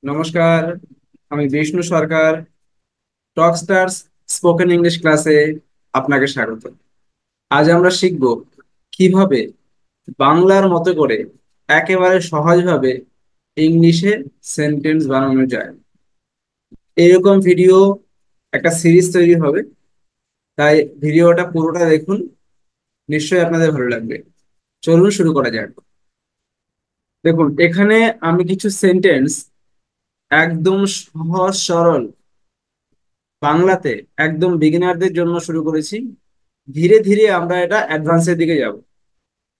নমস্কার। আমি বিষ্ণু সরকার। টক stars spoken English ক্লাসে আপনাকে স্বাগত। আজ আমরা শিখব কিভাবে বাংলার মতো করে একেবারে সহজভাবে ইংলিশে সেন্টেন্স বানানো যায়। এরকম ভিডিও একটা সিরিজ তৈরি হবে, তাই ভিডিওটা পুরোটা দেখুন, নিশ্চয়ই আপনাদের ভালো লাগবে। চলুন শুরু করা যাক। দেখুন, এখানে আমি কিছু সেন্টেন্স একদম সহজ সরল বাংলাতে একদম বিগিনারদের জন্য শুরু করেছি। ধীরে ধীরে আমরা এটা অ্যাডভান্সের দিকে যাব,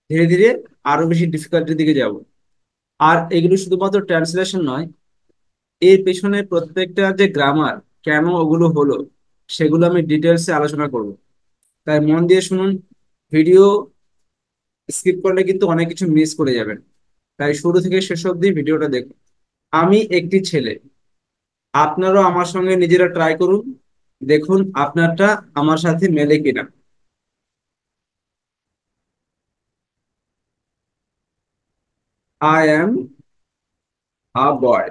ধীরে ধীরে আরো বেশি ডিফিকাল্টির দিকে যাব। আর এগুলো শুধুমাত্র ট্রান্সলেশন নয়, এর পেছনে প্রত্যেকটা যে গ্রামার, কেন ওগুলো হলো, সেগুলো আমি ডিটেলসে আলোচনা করব। তাই মন দিয়ে শুনুন। ভিডিও স্কিপ করলে কিন্তু অনেক কিছু মিস করে যাবেন, তাই শুরু থেকে শেষ অবধি ভিডিওটা দেখুন। আমি একটি ছেলে। আপনারাও আমার সঙ্গে নিজেরা ট্রাই করুন, দেখুন আপনারটা আমার সাথে মেলে কিনা। আই অ্যাম আ বয়।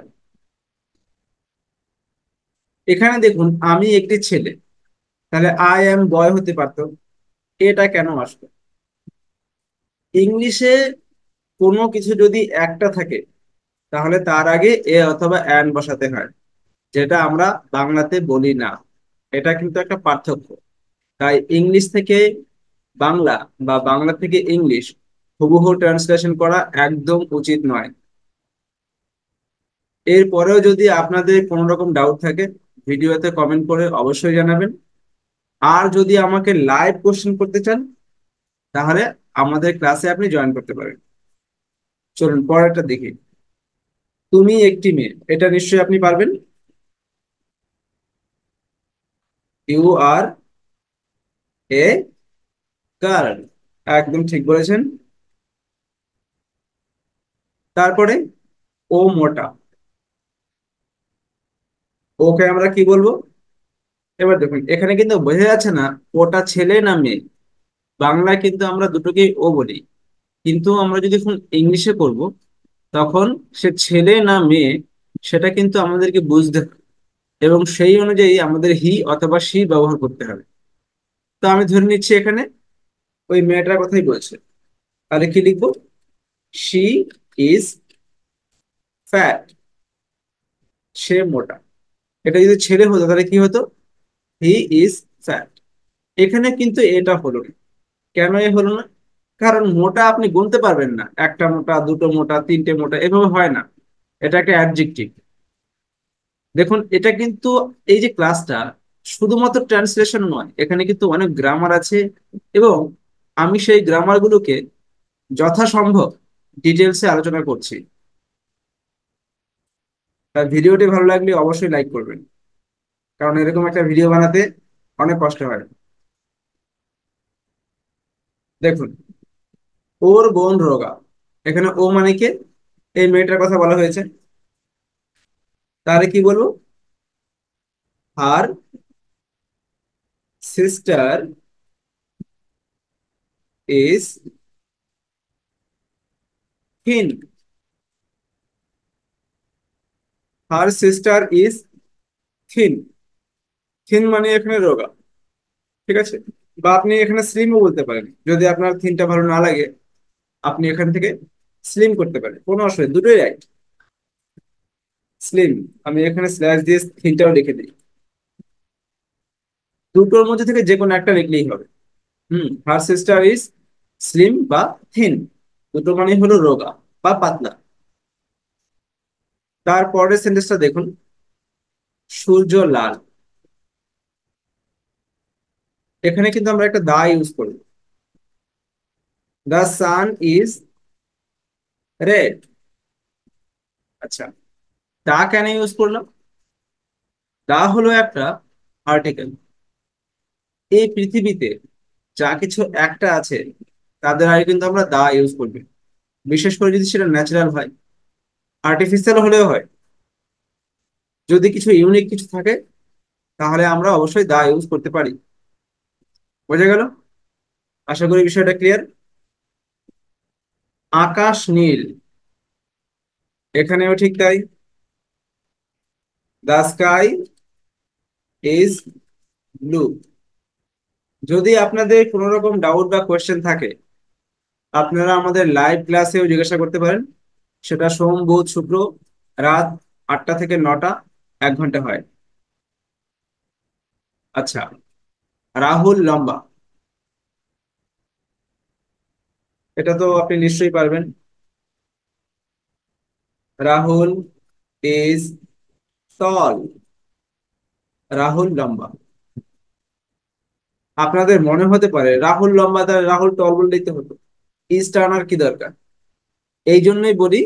এখানে দেখুন, আমি একটি ছেলে, তাহলে আই অ্যাম বয় হতে পারতো। এটা কেন আসলো? ইংলিশে কোনো কিছু যদি একটা থাকে, তাহলে তার আগে এ অথবা অ্যান বসাতে হয়, যেটা আমরা বাংলাতে বলি না। এটা কিন্তু একটা পার্থক্য। তাই ইংলিশ থেকে বাংলা বা বাংলা থেকে ইংলিশ হুবহু ট্রান্সলেশন করা একদম উচিত নয়। এরপরেও যদি আপনাদের কোনো রকম ডাউট থাকে, ভিডিওতে কমেন্ট করে অবশ্যই জানাবেন। আর যদি আমাকে লাইভ কোশ্চেন করতে চান, তাহলে আমাদের ক্লাসে আপনি জয়েন করতে পারেন। চলুন পরেরটা দেখি। তুমি একটি মেয়ে, এটা নিশ্চয়ই আপনি পারবেন। ইউ আর এ গার্ল, একদম ঠিক বলেছেন। তারপরে ও মোটা, ওকে আমরা কি বলবো? এবার দেখুন, এখানে কিন্তু বোঝা যাচ্ছে না ওটা ছেলে না মেয়ে। বাংলায় কিন্তু আমরা দুটোকেই ও বলি, কিন্তু আমরা যদি এখন ইংলিশে করব, তখন সে ছেলে না মেয়ে সেটা কিন্তু আমাদেরকে বুঝতে হবে, এবং সেই অনুযায়ী আমাদের হি অথবা সি ব্যবহার করতে হবে। তো আমি ধরে নিচ্ছি এখানে ওই মেয়েটার কথাই বলছে, তাহলে কি লিখবো? She is fat. সে মোটা। এটা যদি ছেলে হতো তাহলে কি হতো? He is fat. এখানে কিন্তু এটা হলো না। কেন এ হলো না? কারণ মোটা আপনি গুনতে পারবেন না, একটা মোটা, দুটো মোটা, তিনটে মোটা, এভাবে হয় না। এটা একটা অ্যাডজেক্টিভ। দেখুন, এটা কিন্তু এই যে ক্লাসটা শুধুমাত্র ট্রান্সলেশন নয়, এখানে কিন্তু অনেক গ্রামার আছে, এবং আমি সেই গ্রামার গুলোকে যথাসম্ভব ডিটেলসে আলোচনা করছি। তার ভিডিওটি ভালো লাগলে অবশ্যই লাইক করবেন, কারণ এরকম একটা ভিডিও বানাতে অনেক কষ্ট হয়। দেখুন, ওর বোন রোগা। এখানে ও মানে কে? এই মেয়েটার কথা বলা হয়েছে। তাহলে কি বলবো? আর সিস্টার ইজ থিন। আর সিস্টার ইজ থিন। থিন মানে এখানে রোগা, ঠিক আছে? বা আপনি এখানে স্লিমও বলতে পারেন, যদি আপনার থিনটা ভালো না লাগে। আপনি এখান থেকে স্লিম করতে পারেন, কোনো অসুবিধা, দুটোই রাইট। স্লিম। আমি এখানে স্ল্যাশ দিয়ে থিনটাও লিখে দিই। দুটোর মধ্যে থেকে যে কোনো একটা লিখলেই হবে। হার সিস্টার ইজ স্লিম বা থিন, দুটো মানে হলো রোগা বা পাতলা। তারপরের সেন্টেন্সটা দেখুন। সূর্য লাল। এখানে কিন্তু আমরা একটা দা ইউজ করি। The sun is red. আচ্ছা, দা কেন ইউজ করলাম? দা হলো একটা আর্টিকেল। এই পৃথিবীতে যা কিছু একটা আছে, তাদের আগে কিন্তু আমরা দা ইউজ করবে, বিশেষ করে যদি সেটা ন্যাচারাল হয়। আর্টিফিশিয়াল হলেও হয়। যদি কিছু ইউনিক কিছু থাকে, তাহলে আমরা অবশ্যই দা ইউজ করতে পারি। বোঝা গেল? আশা করি বিষয়টা ক্লিয়ার। আকাশ নীল। এখানেও ঠিক তাই। The sky is blue. যদি আপনাদের কোনো রকম ডাউট বা কোয়েশ্চেন থাকে, আপনারা আমাদের লাইভ ক্লাসেও জিজ্ঞাসা করতে পারেন। সেটা সোম বুধ শুক্র রাত 8টা থেকে 9টা, 1 ঘন্টা হয়। আচ্ছা, রাহুল লম্বা, এটা তো আপনি নিশ্চয়ই পারবেন। Rahul is tall. রাহুল লম্বা। আপনাদের মনে হতে পারে রাহুল লম্বা, তাহলে রাহুল টল বললেই তো হতো, ইজ টার্নার কি দরকার। এই জন্যই বলি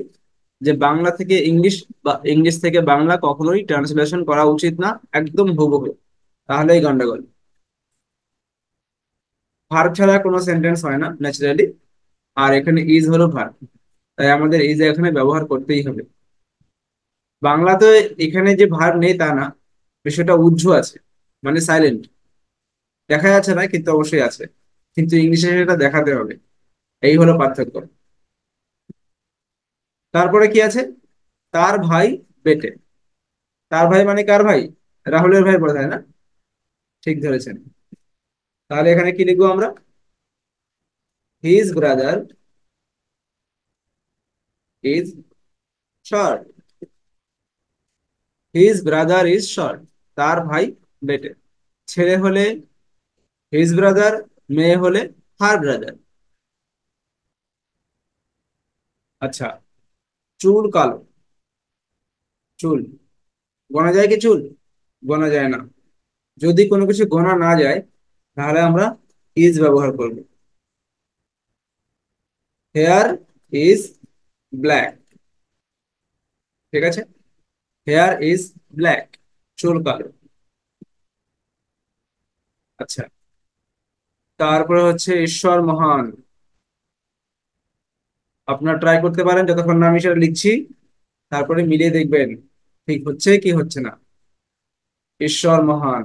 যে বাংলা থেকে ইংলিশ বা ইংলিশ থেকে বাংলা কখনোই ট্রান্সলেশন করা উচিত না, একদম হুবহু, তাহলেই গন্ডগোল। ভার্ব ছাড়া কোনো সেন্টেন্স হয় না ন্যাচারালি, আর এখানে ইজ হলো ভার্ব, তাই আমাদের ইজ এখানে ব্যবহার করতেই হবে। বাংলাতে এখানে যে ভার্ব নেই তা না, বিষয়টা উহ্য আছে, মানে সাইলেন্ট, দেখা যাচ্ছে না কিন্তু অবশ্যই আছে, কিন্তু ইংলিশে সেটা দেখাতে হবে। এই হলো পার্থক্য। তারপরে কি আছে? তার ভাই বেটে। তার ভাই মানে কার ভাই? রাহুলের ভাই বোধ হয় না? ঠিক ধরেছেন। তাহলে এখানে কি লিখবো আমরা? His brother is short. His brother is short. তার ভাই বেটে। ছেলে হলে হিজ ব্রাদার, মেয়ে হলে হার ব্রাদার। আচ্ছা, চুল কালো। চুল গোনা যায় কি? চুল গোনা যায় না। যদি কোনো কিছু গোনা না যায়, তাহলে আমরা ইজ ব্যবহার করব। Hair is black. ঠিক আছে, হেয়ার ইজ ব্ল্যাক, চুল কালো। আচ্ছা, তারপরে হচ্ছে ঈশ্বর মহান। আপনার ট্রাই করতে পারেন যতক্ষণ না আমি সেটা লিখছি, তারপরে মিলিয়ে দেখবেন ঠিক হচ্ছে কি হচ্ছে না। ঈশ্বর মহান।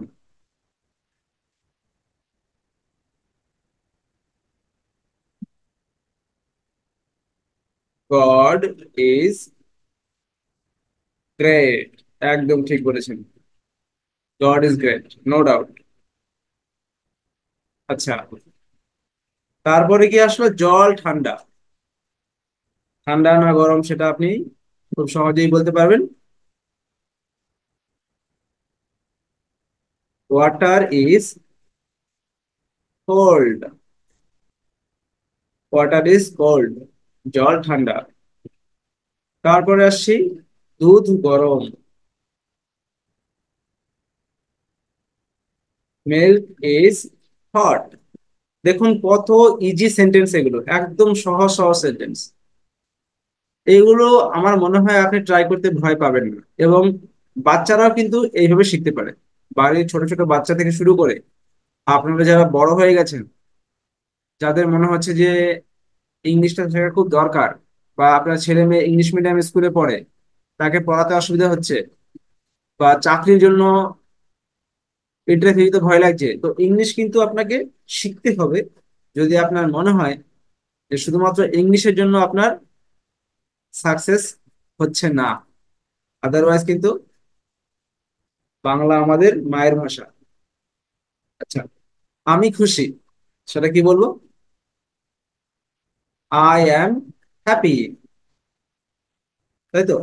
God is great. একদম ঠিক বলেছেন, God is great, no doubt. আচ্ছা, তারপরে কি আসলো? জল ঠান্ডা। ঠান্ডা না গরম সেটা আপনি খুব সহজেই বলতে পারবেন। Water is cold. Water is cold, জল ঠান্ডা। তারপরে আসছি, দুধ গরম। Milk is hot. দেখুন কত ইজি সেন্টেন্স, এগুলো একদম সহজ সহজ সেন্টেন্স। এগুলো আমার মনে হয় আপনি ট্রাই করতে ভয় পাবেন না, এবং বাচ্চারাও কিন্তু এইভাবে শিখতে পারে। বাড়ির ছোট ছোট বাচ্চা থেকে শুরু করে আপনারা যারা বড় হয়ে গেছেন, যাদের মনে হচ্ছে যে ইংলিশটা শেখা খুব দরকার, বা আপনার ছেলে মেয়ে ইংলিশ মিডিয়াম স্কুলে পড়ে, তাকে পড়াতে অসুবিধা হচ্ছে, বা চাকরির জন্য ইন্টারভিউতে ভয় লাগছে, তো ইংলিশ কিন্তু আপনাকে শিখতে হবে। যদি আপনার মনে হয় যে শুধুমাত্র ইংলিশের জন্য আপনার সাকসেস হচ্ছে না, আদারওয়াইজ কিন্তু বাংলা আমাদের মায়ের ভাষা। আচ্ছা, আমি খুশি, সেটা কি বলবো? আই অ্যাম হ্যাপি, তাই তো?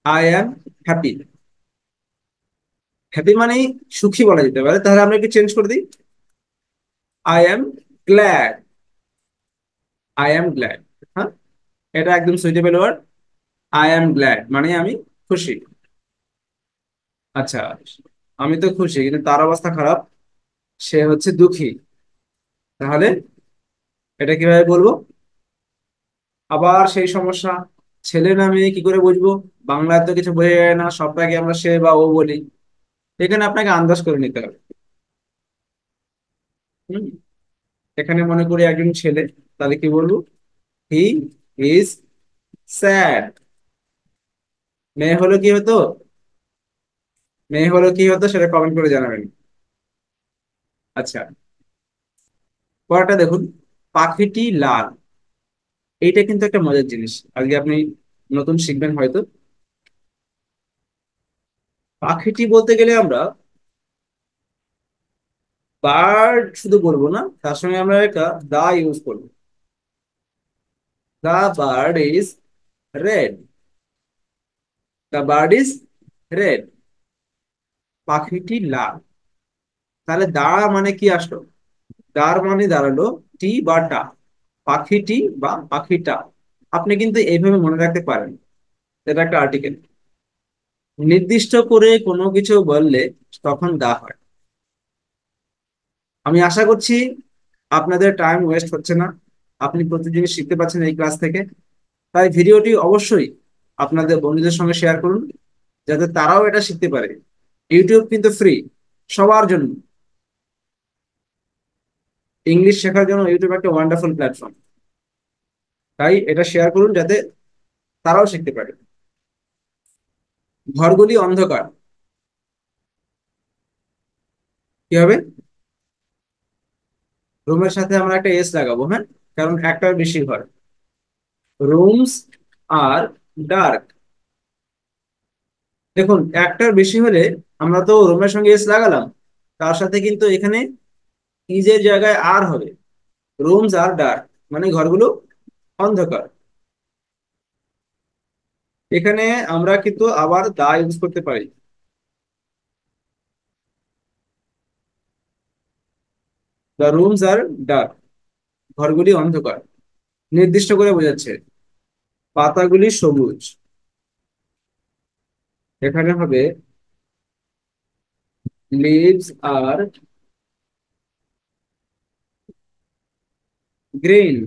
I am happy. হ্যাপি মানেই সুখী বলা যেতে পারে, তাহলে আমরা কি চেঞ্জ করে দিই? I am glad. I am glad. হ্যাঁ, এটা একদম suitable word. I am glad মানে আমি খুশি। আচ্ছা, আমি তো খুশি কিন্তু তার অবস্থা খারাপ, সে হচ্ছে দুঃখী। তাহলে এটা কিভাবে বলবো? আবার সেই সমস্যা, ছেলে না মেয়ে কি করে বুঝবো? বাংলায় তো কিছু বোঝা যায় না, সবটাকে আমরা সে বা ও বলি। এখানে আপনাকে আন্দাজ করে নিতে হবে। হুম, এখানে মনে করি একজন ছেলে, তাহলে কি বলবো? He is sad. মেয়ে হলো কি হতো? মেয়ে হলো কি হতো সেটা কমেন্ট করে জানাবেন। আচ্ছা, পরেরটা দেখুন, পাখিটি লাল। এইটা কিন্তু একটা মজার জিনিস, আজকে আপনি নতুন শিখবেন হয়তো। পাখিটি বলতে গেলে আমরা বার্ড শুধু বলবো না, তার সঙ্গে আমরা একটা দা ইউজ করবো। The bird is red. The bird is red. পাখিটি লাল। তাহলে দা মানে কি আসলো? দার মানে দাঁড়ালো টি বা টা। পাখিটি বা পাখিটা। আপনি কিন্তু এইভাবে মনে রাখতে পারেন, এটা একটা আর্টিকেল। নির্দিষ্ট করে কোনো কিছু বললে তখন দা হয়। আমি আশা করছি আপনাদের টাইম ওয়েস্ট হচ্ছে না, আপনি প্রতিদিন শিখতে পাচ্ছেন এই ক্লাস থেকে। তাই ভিডিওটি অবশ্যই আপনাদের বন্ধুদের সঙ্গে শেয়ার করুন, যাতে তারাও এটা শিখতে পারে। ইউটিউব কিন্তু ফ্রি সবার জন্য। ইংলিশ শেখার জন্য ইউটিউব একটা ওয়ান্ডারফুল প্ল্যাটফর্ম। তাই এটা শেয়ার করুন যাতে তারাও শিখতে পারে। ঘরগুলি অন্ধকার। কি হবে? রুমের সাথে আমরা একটা এস লাগাবো, হ্যাঁ, কারণ একটার বেশি ঘর। রুমস আর ডার্ক। দেখুন, একটার বেশি হলে আমরা তো রুমের সঙ্গে এস লাগালাম, তার সাথে কিন্তু এখানে ইজের জায়গায় আর হবে। রুমস আর ডার্ক মানে ঘরগুলো অন্ধকার। এখানে আমরা কিন্তু আবার দা ইউজ করতে পারি। দ্য রুমস আর ডার্ক, ঘরগুলি অন্ধকার। নির্দিষ্ট করে বোঝাচ্ছে। পাতাগুলি সবুজ। এখানে হবে লিভস আর গ্রিন।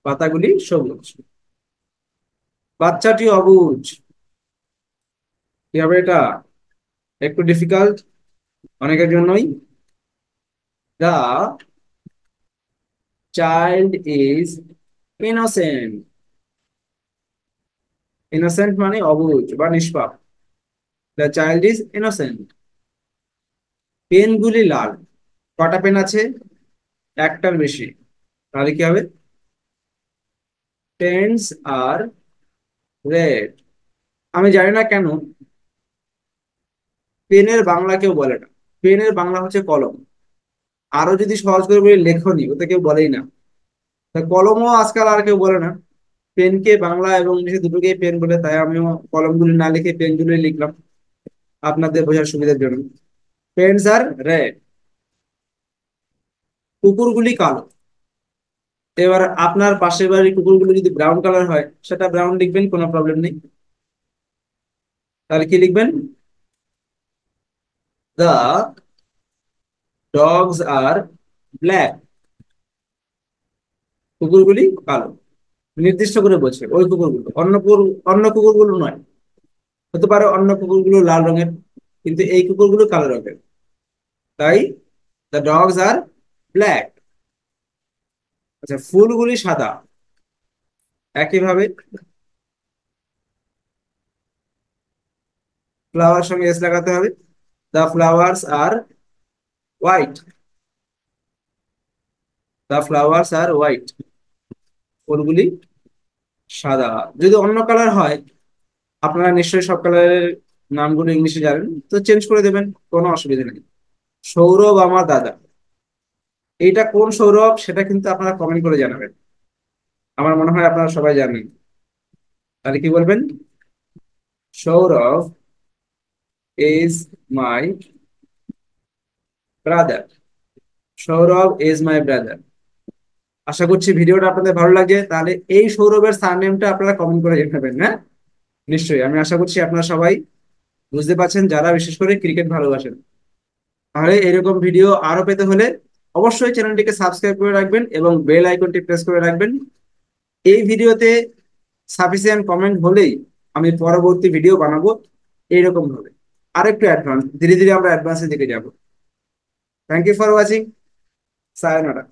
পাতাগুলি সবুজ। বাচ্চাটি অবুঝ। কি হবে এটা? একটু ডিফিকাল্ট অনেকের জন্যই। The child is innocent. Innocent মানে অবুঝ বা নিষ্পাপ। The child is innocent. পেনগুলি লাল। কটা পেন আছে? একটার বেশি। তাহলে কি হবে? Pens are red. আমি জানি না কেন পেনের বাংলা কেউ বলে না। পেনের বাংলা হচ্ছে কলম। আরো যদি সহজ করে বলি লেখনি, ওতে কেউ বলেই না। তা কলমও আজকাল আর কেউ বলে না। পেনকে বাংলা এবং ইংরেজি দুটোকেই পেন বলে, তাই আমিও কলমগুলি না লিখে পেনগুলি লিখলাম আপনাদের বোঝার সুবিধার জন্য। Pens are red. কুকুরগুলি কালো। এবার আপনার পাশের বাড়ির কুকুরগুলো যদি ব্রাউন কালার হয়, সেটা ব্রাউন লিখবেন, কোনো প্রবলেম নেই। তাহলে কি লিখবেন? দা ডগস আর ব্ল্যাক। কুকুরগুলি কালো। নির্দিষ্ট করে বলছে ওই কুকুরগুলো, অন্য কুকুর, অন্য কুকুরগুলো নয়। হতে পারে অন্য কুকুরগুলো লাল রঙের, কিন্তু এই কুকুরগুলো কালো রঙের। তাই দ্য ডগস আর ব্ল্যাক। আচ্ছা, ফুলগুলি সাদা। একইভাবে ফ্লাওয়ার সঙ্গে এস লাগাতে হবে। The flowers are white. The flowers are white. ফুলগুলি সাদা। যদি অন্য কালার হয়, আপনারা নিশ্চয়ই সব কালারের নামগুলো ইংলিশে জানেন, তো চেঞ্জ করে দেবেন, কোনো অসুবিধা নেই। সৌরভ আমার দাদা। এইটা কোন সৌরভ সেটা কিন্তু আপনারা কমেন্ট করে জানাবেন। আমার মনে হয় আপনারা সবাই জানেন। তাহলে কি বলবেন? Sourav is my brother. Sourav is my brother. আশা করছি ভিডিওটা আপনাদের ভালো লাগে। তাহলে এই সৌরভের সারনেমটা আপনারা কমেন্ট করে জানাবেন, হ্যাঁ। নিশ্চয়ই, আমি আশা করছি আপনারা সবাই বুঝতে পারছেন, যারা বিশেষ করে ক্রিকেট ভালোবাসেন। তাহলে এরকম ভিডিও আরো পেতে হলে অবশ্যই চ্যানেলটিকে সাবস্ক্রাইব করে রাখবেন এবং বেল আইকনটি প্রেস করে রাখবেন। এই ভিডিওতে সাফিসিয়েন্ট কমেন্ট হলেই আমি পরবর্তী ভিডিও বানাবো এইরকম ভাবে, আরেকটু অ্যাডভান্স। ধীরে ধীরে আমরা অ্যাডভান্সের দিকে যাব। Thank you for watching. সায়োনারা।